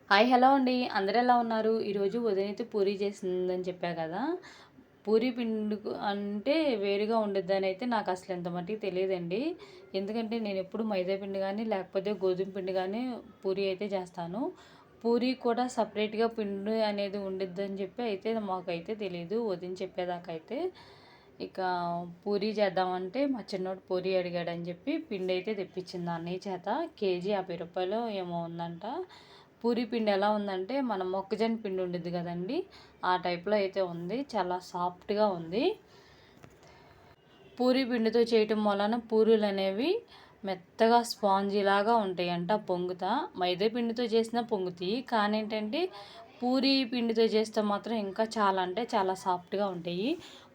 Hi hello అండి. అందరూ ఎలా ఉన్నారు? ఈరోజు వదినైతే పూరి చేసిందని చెప్పా కదా! పూరి పిండికు అంటే వేరుగా ఉండిద్దని అయితే నాకు అసలు ఎంత మట్టుకు తెలియదండి. ఎందుకంటే నేను ఎప్పుడు మైదా పిండి కానీ లేకపోతే గోధుమ పిండి కానీ పూరి అయితే చేస్తాను. పూరి కూడా సపరేట్‌గా పిండి అనేది ఉండిద్దని చెప్పి అయితే మాకైతే తెలీదు. వదిన చెప్పేదాకా అయితే. ఇక పూరి చేద్దామంటే మా చిన్నోడు పూరి అడిగాడని చెప్పి పిండి అయితే తెప్పించింది అన్నయ్య చేత. కేజీ రూ. 50 ఏమో ఉందంట. పూరి పిండి ఎలా ఉందంటే మన మొక్కజొన్న పిండి ఉండిద్ది కదండీ! ఆ టైప్‌లో అయితే ఉంది. చాలా సాఫ్ట్‌గా ఉంది. పూరి పిండితో చేయటం వలన పూరీలనేవి మెత్తగా స్పాంజీలాగా ఉంటాయంట పొంగుతా. మైదా పిండితో చేసినా పొంగుతాయి. కానీ ఏంటంటే పూరి పిండితో చేస్తే మాత్రం ఇంకా చాలా అంటే చాలా సాఫ్ట్‌గా ఉంటాయి.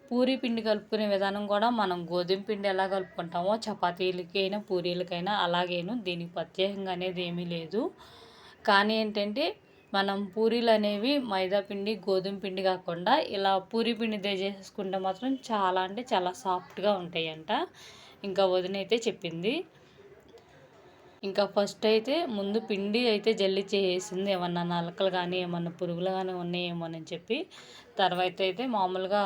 పూరి పిండి కలుపుకునే విధానం కూడా మనం గోధుమ పిండి ఎలా కలుపుకుంటామో చపాతీలకైనా, పూరీలకైనా అలాగేను. దీనికి ప్రత్యేకంగా అనేది ఏమీ లేదు. కానీ ఏంటంటే మనం పూరీలనేవి మైదా పిండి, గోధుమ పిండి కాకుండా ఇలా పూరి పిండితో చేసేసుకుంటే మాత్రం చాలా అంటే చాలా సాఫ్ట్‌గా ఉంటాయంట. ఇంకా వదినైతే చెప్పింది. ఇంకా ఫస్ట్ అయితే ముందు పిండి అయితే జల్లిచ్చేసేసింది. ఏమన్నా నలకలు గానీ, ఏమన్నా పురుగులు గానీ ఉన్నాయేమోనని చెప్పి. తర్వాత అయితే మామూలుగా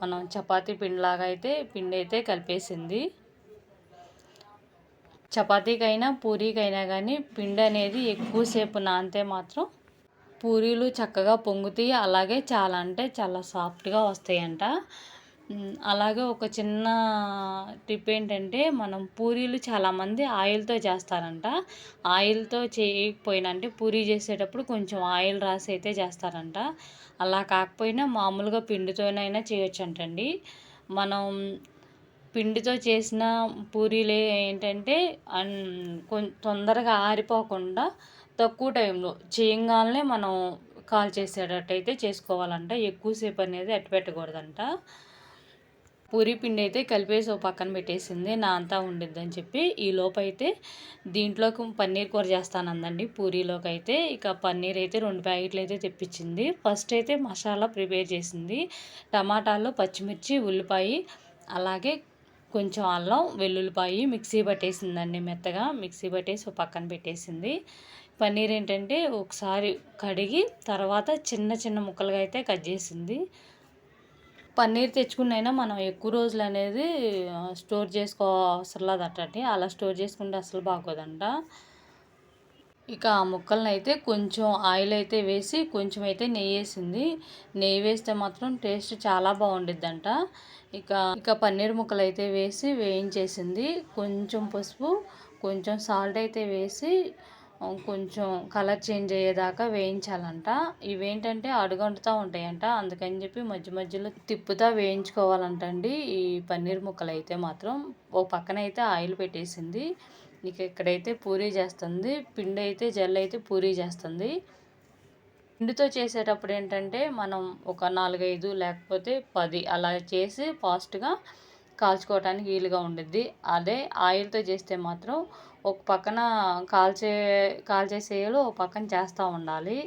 మనం చపాతీ పిండిలాగా అయితే పిండి అయితే కలిపేసింది. చపాతీకైనా, పూరీకైనా కానీ పిండి అనేది ఎక్కువసేపు నానితే మాత్రం పూరీలు చక్కగా పొంగుతాయి. అలాగే చాలా అంటే చాలా సాఫ్ట్‌గా వస్తాయంట. అలాగే ఒక చిన్న టిప్ ఏంటంటే మనం పూరీలు చాలామంది ఆయిల్‌తో చేస్తారంట. ఆయిల్‌తో చేయకపోయినా అంటే పూరీ చేసేటప్పుడు కొంచెం ఆయిల్ రాసి అయితే చేస్తారంట. అలా కాకపోయినా మామూలుగా పిండితోనైనా చేయొచ్చంటండి. మనం పిండితో చేసిన పూరీలే ఏంటంటే తొందరగా ఆరిపోకుండా తక్కువ టైంలో చేయంగాలనే మనం కాల్చేసేటట్టయితే చేసుకోవాలంట. ఎక్కువసేపు అనేది పెట్టకూడదంట. పూరీ పిండి అయితే కలిపేసి ఓ పక్కన పెట్టేసింది. నా అంతా ఉండిద్దని చెప్పి. ఈలోపైతే దీంట్లోకి పన్నీర్ కూర చేస్తానందండి పూరీలోకైతే. ఇక పన్నీర్ అయితే 2 ప్యాకెట్లు అయితే తెప్పించింది. ఫస్ట్ అయితే మసాలా ప్రిపేర్ చేసింది. టమాటాలు, పచ్చిమిర్చి, ఉల్లిపాయ అలాగే కొంచెం అల్లం, వెల్లుల్లిపాయి మిక్సీ పట్టేసిందండి మెత్తగా. మిక్సీ పట్టేసి ఓ పక్కన పెట్టేసింది. పన్నీర్ ఏంటంటే ఒకసారి కడిగి తర్వాత చిన్న చిన్న ముక్కలుగా అయితే కట్ చేసింది. పన్నీర్ తెచ్చుకున్నైనా మనం ఎక్కువ రోజులు అనేది స్టోర్ చేసుకో అవసరం లేదటండి. అలా స్టోర్ చేసుకుంటే అసలు బాగోదంట. ఇక ఆ ముక్కలను అయితే కొంచెం ఆయిల్ అయితే వేసి కొంచెం అయితే నెయ్యి వేసింది. నెయ్యి వేస్తే మాత్రం టేస్ట్ చాలా బాగుండిద్దంట. ఇక ఇక పన్నీర్ ముక్కలు అయితే వేసి వేయించేసింది. కొంచెం పసుపు, కొంచెం సాల్ట్ అయితే వేసి కొంచెం కలర్ చేంజ్ అయ్యేదాకా వేయించాలంట. ఇవేంటంటే అడుగంటుతూ ఉంటాయంట. అందుకని చెప్పి మధ్య మధ్యలో తిప్పుతా వేయించుకోవాలంటండి. ఈ పన్నీర్ ముక్కలు అయితే మాత్రం ఓ పక్కన అయితే ఆయిల్ పెట్టేసింది. ఇక ఇక్కడైతే పూరీ చేస్తుంది. పిండి అయితే జల్లు అయితే పూరీ చేస్తుంది. పిండితో చేసేటప్పుడు ఏంటంటే మనం ఒక 4, 5 లేకపోతే 10 అలా చేసి ఫాస్ట్‌గా కాల్చుకోవటానికి వీలుగా ఉండిద్ది. అదే ఆయిల్‌తో చేస్తే మాత్రం ఒక పక్కన కాల్చేసేయాలి, ఒక పక్కన చేస్తూ ఉండాలి.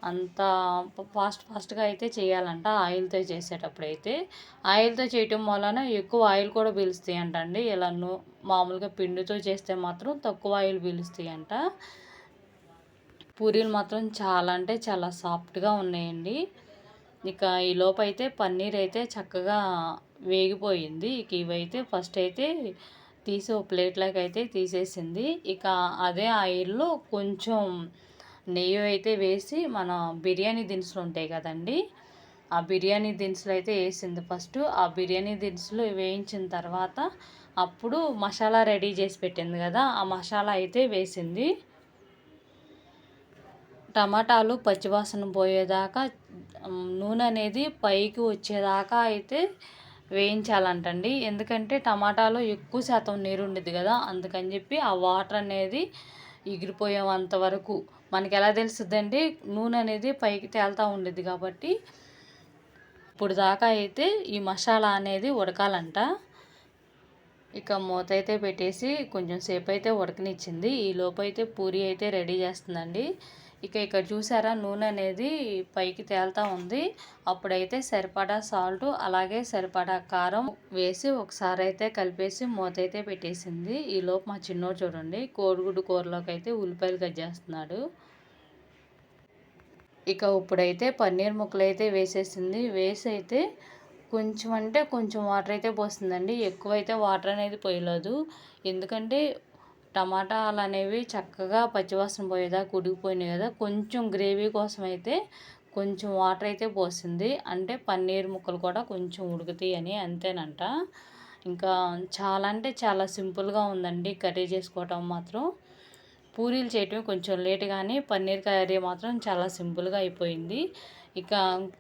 అంత ఫాస్ట్‌గా అయితే చేయాలంట ఆయిల్‌తో చేసేటప్పుడైతే. ఆయిల్‌తో చేయటం వలన ఎక్కువ ఆయిల్ కూడా పీలుస్తాయంటండి. ఇలా మామూలుగా పిండితో చేస్తే మాత్రం తక్కువ ఆయిల్ పీలుస్తాయంట. పూరీలు మాత్రం చాలా అంటే చాలా సాఫ్ట్‌గా ఉన్నాయండి. ఇక ఈలోపైతే పన్నీర్ అయితే చక్కగా వేగిపోయింది. ఇక ఇవైతే ఫస్ట్ అయితే తీసి ఒక ప్లేట్‌లోకి అయితే తీసేసింది. ఇక అదే ఆయిల్‌లో కొంచెం నెయ్యి అయితే వేసి మన బిర్యానీ దినుసులు ఉంటాయి కదండీ! ఆ బిర్యానీ దినుసులు అయితే వేసింది ఫస్టు. ఆ బిర్యానీ దినుసులు వేయించిన తర్వాత అప్పుడు మసాలా రెడీ చేసి పెట్టింది కదా! ఆ మసాలా అయితే వేసింది. టమాటాలు పచ్చివాసన పోయేదాకా నూనె అనేది పైకి వచ్చేదాకా అయితే వేయించాలంటండి. ఎందుకంటే టమాటాలో ఎక్కువ శాతం నీరు ఉండిద్ది కదా! అందుకని చెప్పి ఆ వాటర్ అనేది ఎగిరిపోయేంత వరకు మనకి ఎలా తెలుస్తుందండి నూనె అనేది పైకి తేలుతూ ఉండిద్ది కాబట్టి ఇప్పుడు దాకా అయితే ఈ మసాలా అనేది ఉడకాలంట. ఇక మూత అయితే పెట్టేసి కొంచెం సేపు అయితే ఉడకనిచ్చింది. ఈ లోపు అయితే పూరి అయితే రెడీ చేస్తుందండి. ఇక ఇక్కడ చూసారా నూనె అనేది పైకి తేలుతూ ఉంది. అప్పుడైతే సరిపడా సాల్ట్ అలాగే సరిపడా కారం వేసి ఒకసారి అయితే కలిపేసి మూత అయితే పెట్టేసింది. ఈలోపు మా చిన్నోడు చూడండి కోడిగుడ్డు కూరలోకి అయితే ఉల్లిపాయలు కట్ చేస్తున్నాడు. ఇక ఇప్పుడైతే పన్నీర్ ముక్కలైతే వేసేసింది. వేసి అయితే కొంచెం అంటే కొంచెం వాటర్ అయితే పోస్తుందండి. ఎక్కువైతే వాటర్ అనేది పోయలేదు. ఎందుకంటే టమాటాలు అనేవి చక్కగా పచ్చివాసన పోయేదాకా ఉడికిపోయినాయి కదా. కొంచెం గ్రేవీ కోసం అయితే కొంచెం వాటర్ అయితే పోసింది. అంటే పన్నీర్ ముక్కలు కూడా కొంచెం ఉడుకుతాయి అని అంతేనంట. ఇంకా చాలా అంటే చాలా సింపుల్గా ఉందండి కర్రీ చేసుకోవటం మాత్రం. పూరీలు చేయటం కొంచెం లేట్ కానీ పన్నీర్ కర్రీ మాత్రం చాలా సింపుల్గా అయిపోయింది. ఇక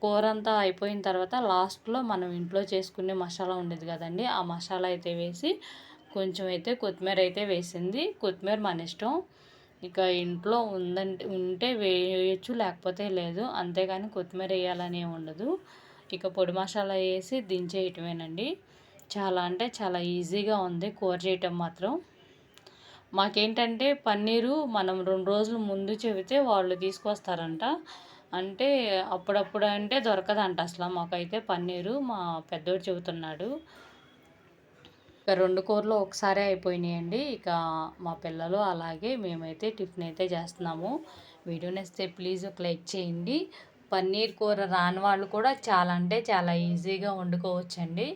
కూర అంతా అయిపోయిన తర్వాత లాస్ట్లో మనం ఇంట్లో చేసుకునే మసాలా ఉండేది కదండి, ఆ మసాలా అయితే వేసి కొంచెం అయితే కొత్తిమీర అయితే వేసింది. కొత్తిమీర మన ఇష్టం, ఇక ఇంట్లో ఉంటే వేయచ్చు, లేకపోతే లేదు. అంతేగాని కొత్తిమీర వేయాలని ఉండదు. ఇక పొడి మసాలా వేసి దించేయటమేనండి. చాలా అంటే చాలా ఈజీగా ఉంది కూర చేయటం మాత్రం. మాకేంటంటే పన్నీరు మనం 2 రోజుల ముందు చెబితే వాళ్ళు తీసుకొస్తారంట. అంటే అప్పుడప్పుడు అంటే దొరకదంట అసలు. మాకైతే పన్నీరు మా పెద్దోడు చెబుతున్నాడు. ఇక 2 కూరలు ఒకసారే అయిపోయినాయండి. ఇక మా పిల్లలు అలాగే మేమైతే టిఫిన్ అయితే చేస్తున్నాము. వీడియో నచ్చితే ప్లీజ్ ఒక లైక్ చేయండి. పన్నీర్ కూర రాని వాళ్ళు కూడా చాలా అంటే చాలా ఈజీగా వండుకోవచ్చండి.